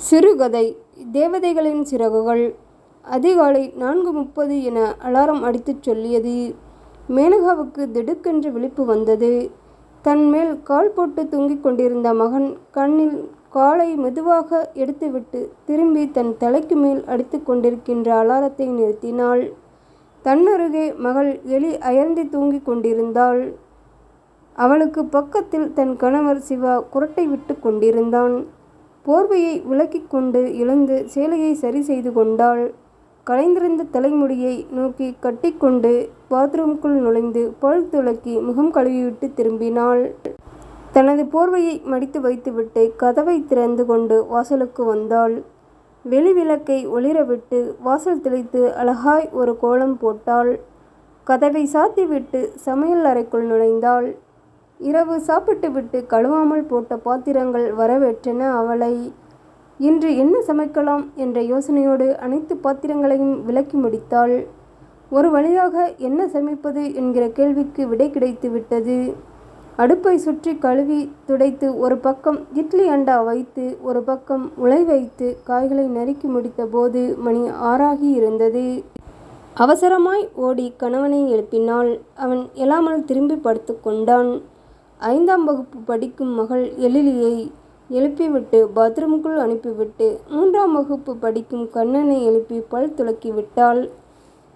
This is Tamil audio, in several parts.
சிறுகதை. தேவதைகளின் சிறகுகள். அதிகாலை 4:30 என அலாரம் அடித்துச் சொல்லியது. மேனகாவுக்கு திடுக்கென்று விழிப்பு வந்தது. தன் மேல் கால் போட்டு தூங்கிக் கொண்டிருந்த மகன் கண்ணில் காலை மெதுவாக எடுத்துவிட்டு திரும்பி தன் தலைக்கு மேல் அடித்து கொண்டிருக்கின்ற அலாரத்தை நிறுத்தினாள். தன்னருகே மகள் எலி அயர்ந்து தூங்கிக் கொண்டிருந்தாள். அவளுக்கு பக்கத்தில் தன் கணவர் சிவா குரட்டை விட்டு கொண்டிருந்தான். போர்வையை விலக்கிக் கொண்டு எழுந்து சேலையை சரி செய்து கொண்டாள். கலைந்திருந்த தலைமுடியை நோக்கி கட்டிக்கொண்டு பாத்ரூமுக்குள் நுழைந்து பல் துலக்கி முகம் கழுவிவிட்டு திரும்பினாள். தனது போர்வையை மடித்து வைத்துவிட்டு கதவை திறந்து கொண்டு வாசலுக்கு வந்தாள். வெளி விளக்கை ஒளிரவிட்டு வாசல் தெளித்து அழகாய் ஒரு கோலம் போட்டாள். கதவை சாத்திவிட்டு சமையல் அறைக்குள் நுழைந்தாள். இரவு சாப்பிட்டுவிட்டு கழுவாமல் போட்ட பாத்திரங்கள் வரவேற்றன அவளை. இன்று என்ன சமைக்கலாம் என்ற யோசனையோடு அனைத்து பாத்திரங்களையும் விலக்கி முடித்தாள். ஒரு வழியாக என்ன சமைப்பது என்கிற கேள்விக்கு விடை கிடைத்து விட்டது. அடுப்பை சுற்றி கழுவி துடைத்து ஒரு பக்கம் இட்லி அண்டா வைத்து ஒரு பக்கம் உலை வைத்து காய்களை நறுக்கி முடித்த போது மணி 6 இருந்தது. அவசரமாய் ஓடி கணவனை எழுப்பினாள். அவன் எழாமல் திரும்பி படுத்து கொண்டான். 5ஆம் வகுப்பு படிக்கும் மகள் எழிலியை எழுப்பிவிட்டு பாத்ரூமுக்குள் அனுப்பிவிட்டு 3ஆம் வகுப்பு படிக்கும் கண்ணனை எழுப்பி பல் துலக்கி விட்டாள்.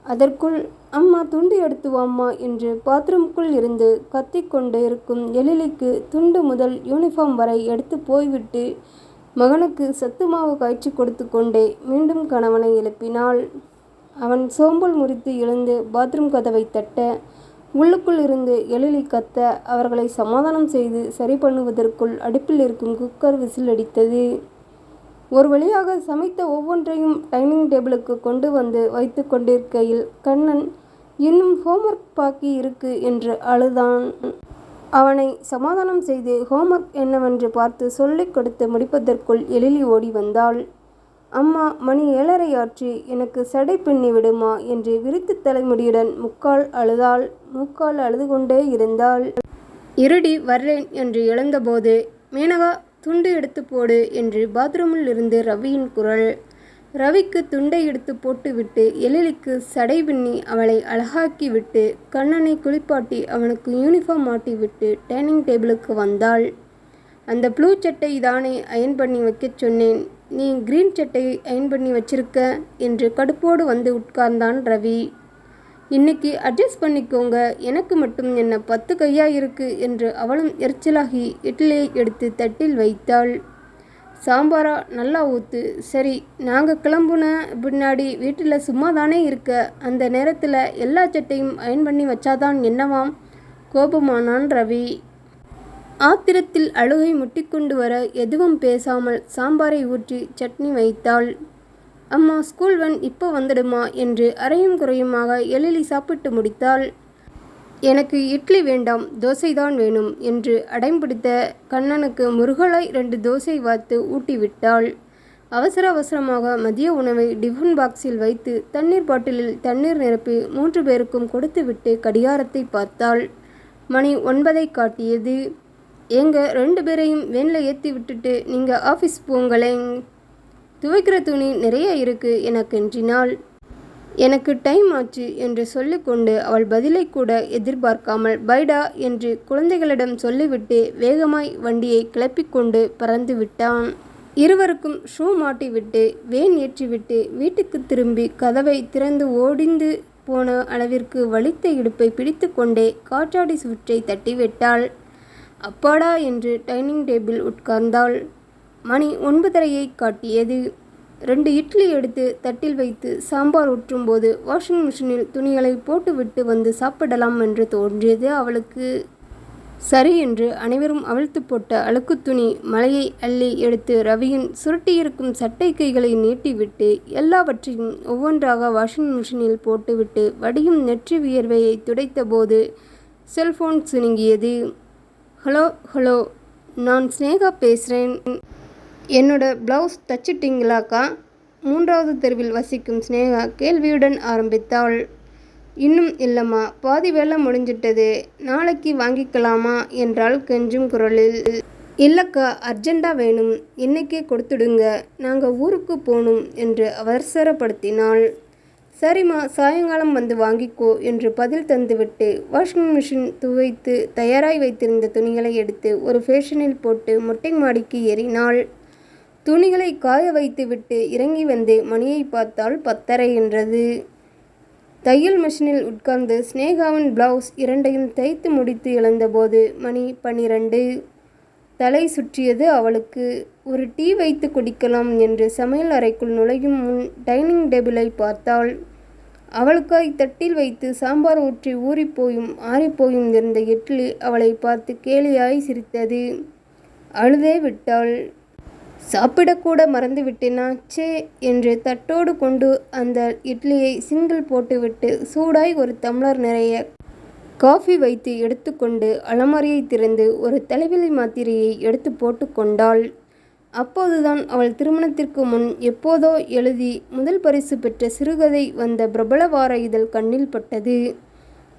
அதற்குள் அம்மா துண்டு எடுத்து வாம்மா என்று பாத்ரூமுக்குள் இருந்து கத்திக்கொண்டு இருக்கும் எழிலிக்கு துண்டு முதல் யூனிஃபார்ம் வரை எடுத்து போய்விட்டு மகனுக்கு சத்து மாவு காய்ச்சி கொடுத்து கொண்டே மீண்டும் கணவனை எழுப்பினாள். அவன் சோம்பல் முறித்து எழுந்து பாத்ரூம் கதவை தட்ட உள்ளுக்குள் இருந்து எழிலி கத்த அவர்களை சமாதானம் செய்து சரி பண்ணுவதற்குள் அடுப்பில் இருக்கும் குக்கர் விசில் அடித்தது. ஒரு வழியாக சமைத்த ஒவ்வொன்றையும் டைனிங் டேபிளுக்கு கொண்டு வந்து வைத்து கொண்டிருக்கையில் கண்ணன் இன்னும் ஹோம்ஒர்க் பாக்கி இருக்கு என்று அழுதான். அவனை சமாதானம் செய்து ஹோம்ஒர்க் என்னவென்று பார்த்து சொல்லிக் கொடுத்து முடிப்பதற்குள் எழிலி ஓடி வந்தாள். அம்மா, மணி 7:30 ஆச்சு, எனக்கு சடை பின்னி விடுமா என்று விரித்து தலைமுடியுடன் முக்கால் அழுதாள். முக்கால் அழுது கொண்டே இருந்தாள். இருடி வர்றேன் என்று எழுந்தபோது மேனகா துண்டு எடுத்து போடு என்று பாத்ரூமில் இருந்து ரவியின் குரல். ரவிக்கு துண்டை எடுத்து போட்டுவிட்டு எழிலிக்கு சடை பின்னி அவளை அழகாக்கி விட்டு கண்ணனை குளிப்பாட்டி அவனுக்கு யூனிஃபார்ம் மாட்டிவிட்டு டைனிங் டேபிளுக்கு வந்தாள். அந்த ப்ளூ சட்டை தானே அயன் பண்ணி வைக்கச் சொன்னேன், நீ கிரீன் சட்டையை அயன் பண்ணி வச்சிருக்க என்று கடுப்போடு வந்து உட்கார்ந்தான் ரவி. இன்னைக்கு அட்ஜஸ்ட் பண்ணிக்கோங்க, எனக்கு மட்டும் என்ன 10 கையா இருக்கு என்று அவளும் எரிச்சலாகி இட்லியை எடுத்து தட்டில் வைத்தாள். சாம்பாரா, நல்லா ஊத்து. சரி, நாங்கள் கிளம்புன பின்னாடி வீட்டில் சும்மா தானே இருக்க, அந்த நேரத்தில் எல்லா சட்டையும் அயன் பண்ணி வச்சாதான் என்னவாம்? கோபமானான் ரவி. ஆத்திரத்தில் அழுகை முட்டிக்கொண்டு வர எதுவும் பேசாமல் சாம்பாரை ஊற்றி சட்னி வைத்தாள். அம்மா, ஸ்கூல் வேன் இப்போ வந்துடுமா என்று அரையும் குறையுமாக எழிலி சாப்பிட்டு முடித்தாள். எனக்கு இட்லி வேண்டாம், தோசைதான் வேணும் என்று அடைம்பிடித்த கண்ணனுக்கு முருகலாய் 2 தோசை வார்த்து ஊட்டிவிட்டாள். அவசர அவசரமாக மதிய உணவை டிஃபன் பாக்ஸில் வைத்து தண்ணீர் பாட்டிலில் தண்ணீர் நிரப்பி 3 பேருக்கும் கொடுத்துவிட்டு கடிகாரத்தை பார்த்தாள். மணி 9 காட்டியது. எங்க 2 பேரையும் வேனில் ஏற்றி விட்டுட்டு நீங்கள் ஆஃபீஸ் போங்களேன், துவைக்கிற துணி நிறைய இருக்கு என கெஞ்சினாள். எனக்கு டைம் ஆச்சு என்று சொல்லிக்கொண்டு அவள் பதிலை கூட எதிர்பார்க்காமல் பைடா என்று குழந்தைகளிடம் சொல்லிவிட்டு வேகமாய் வண்டியை கிளப்பிக்கொண்டு பறந்து விட்டான். இருவருக்கும் ஷூ மாட்டிவிட்டு வேன் ஏற்றிவிட்டு வீட்டுக்கு திரும்பி கதவை திறந்து ஓடிந்து போன அளவிற்கு வலித்த இடுப்பை பிடித்து கொண்டே காற்றாடி சுவிட்சை தட்டிவிட்டாள். அப்பாடா என்று டைனிங் டேபிள் உட்கார்ந்தாள். மணி 9:30 காட்டியது. 2 இட்லி எடுத்து தட்டில் வைத்து சாம்பார் ஊற்றும்போது வாஷிங் மிஷினில் துணிகளை போட்டுவிட்டு வந்து சாப்பிடலாம் என்று தோன்றியது அவளுக்கு. சரி என்று அனைவரும் அவிழ்த்து போட்ட அழுக்கு துணி மலையை அள்ளி எடுத்து ரவியின் சுருட்டியிருக்கும் சட்டை கைகளை நீட்டிவிட்டு எல்லாவற்றையும் ஒவ்வொன்றாக வாஷிங் மிஷினில் போட்டுவிட்டு வடியும் நெற்றி வியர்வையை துடைத்த போது செல்போன் சினுங்கியது. ஹலோ ஹலோ, நான் ஸ்னேகா பேசுகிறேன். என்னோட ப்ளவுஸ் தச்சிட்டிங்களாக்கா? 3வது தெருவில் வசிக்கும் ஸ்னேகா கேள்வியுடன் ஆரம்பித்தாள். இன்னும் இல்லைம்மா, பாதி வேலை முடிஞ்சிட்டது, நாளைக்கு வாங்கிக்கலாமா என்றாள் கெஞ்சும் குரலில். இல்லைக்கா, அர்ஜெண்டாக வேணும், இன்னைக்கே கொடுத்துடுங்க, நாங்கள் ஊருக்கு போகணும் என்று அவசரப்படுத்தினாள். சரிம்மா, சாயங்காலம் வந்து வாங்கிக்கோ என்று பதில் தந்துவிட்டு வாஷிங் மிஷின் துவைத்து தயாராய் வைத்திருந்த துணிகளை எடுத்து ஒரு ஃபேஷனில் போட்டு மொட்டை மாடிக்கு ஏறினாள். துணிகளை காய வைத்து விட்டு இறங்கி வந்து மணியை பார்த்தால் 10:30 என்றது. தையல் மிஷினில் உட்கார்ந்து ஸ்னேகாவின் பிளவுஸ் 2ஐயும் தைத்து முடித்து எழுந்தபோது மணி 12. தலை சுற்றியது அவளுக்கு. ஒரு டீ வைத்து குடிக்கலாம் என்று சமையல் அறைக்குள் நுழையும் முன் டைனிங் டேபிளை பார்த்தாள். அவளுக்காய் தட்டில் வைத்து சாம்பார் ஊற்றி ஊறிப்போயும் ஆறிப்போயும் இருந்த இட்லி அவளை பார்த்து கேலியாய் சிரித்தது. அழுதே விட்டாள். சாப்பிடக்கூட மறந்து விட்டேனா சே என்று தட்டோடு கொண்டு அந்த இட்லியை சிங்கிள் போட்டுவிட்டு சூடாய் ஒரு டம்ளர் நிறைய காஃபி வைத்து எடுத்துக்கொண்டு அலமாரியை திறந்து ஒரு தலைவலி மாத்திரையை எடுத்து போட்டு கொண்டாள். அப்போதுதான் அவள் திருமணத்திற்கு முன் எப்போதோ எழுதி முதல் பரிசு பெற்ற சிறுகதை வந்த பிரபல வார இதழ் கண்ணில் பட்டது.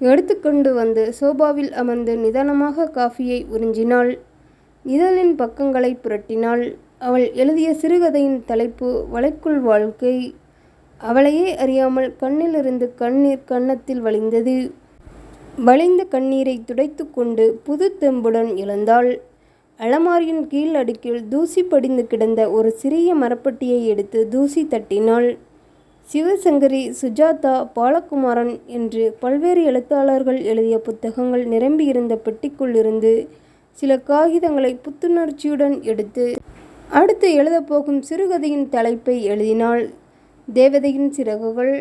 எடுத்துக்கொண்டு வந்து சோபாவில் அமர்ந்து நிதானமாக காஃபியை உறிஞ்சினாள். இதழின் பக்கங்களை புரட்டினாள். அவள் எழுதிய சிறுகதையின் தலைப்பு வலைக்குள் வாழ்க்கை. அவளையே அறியாமல் கண்ணிலிருந்து கண்ணீர் கன்னத்தில் வழிந்தது. வழிந்த கண்ணீரை துடைத்து கொண்டு புது தெம்புடன் எழுந்தாள். அலமாரியின் கீழ் அடுக்கில் தூசி படிந்து கிடந்த ஒரு சிறிய மரப்பட்டியை எடுத்து தூசி தட்டினாள். சிவசங்கரி, சுஜாதா, பாலகுமாரன் என்று பல்வேறு எழுத்தாளர்கள் எழுதிய புத்தகங்கள் நிரம்பியிருந்த பெட்டிக்குள் இருந்து சில காகிதங்களை புத்துணர்ச்சியுடன் எடுத்து அடுத்து எழுதப்போகும் சிறுகதையின் தலைப்பை எழுதினாள். தேவதையின் சிறகுகள்.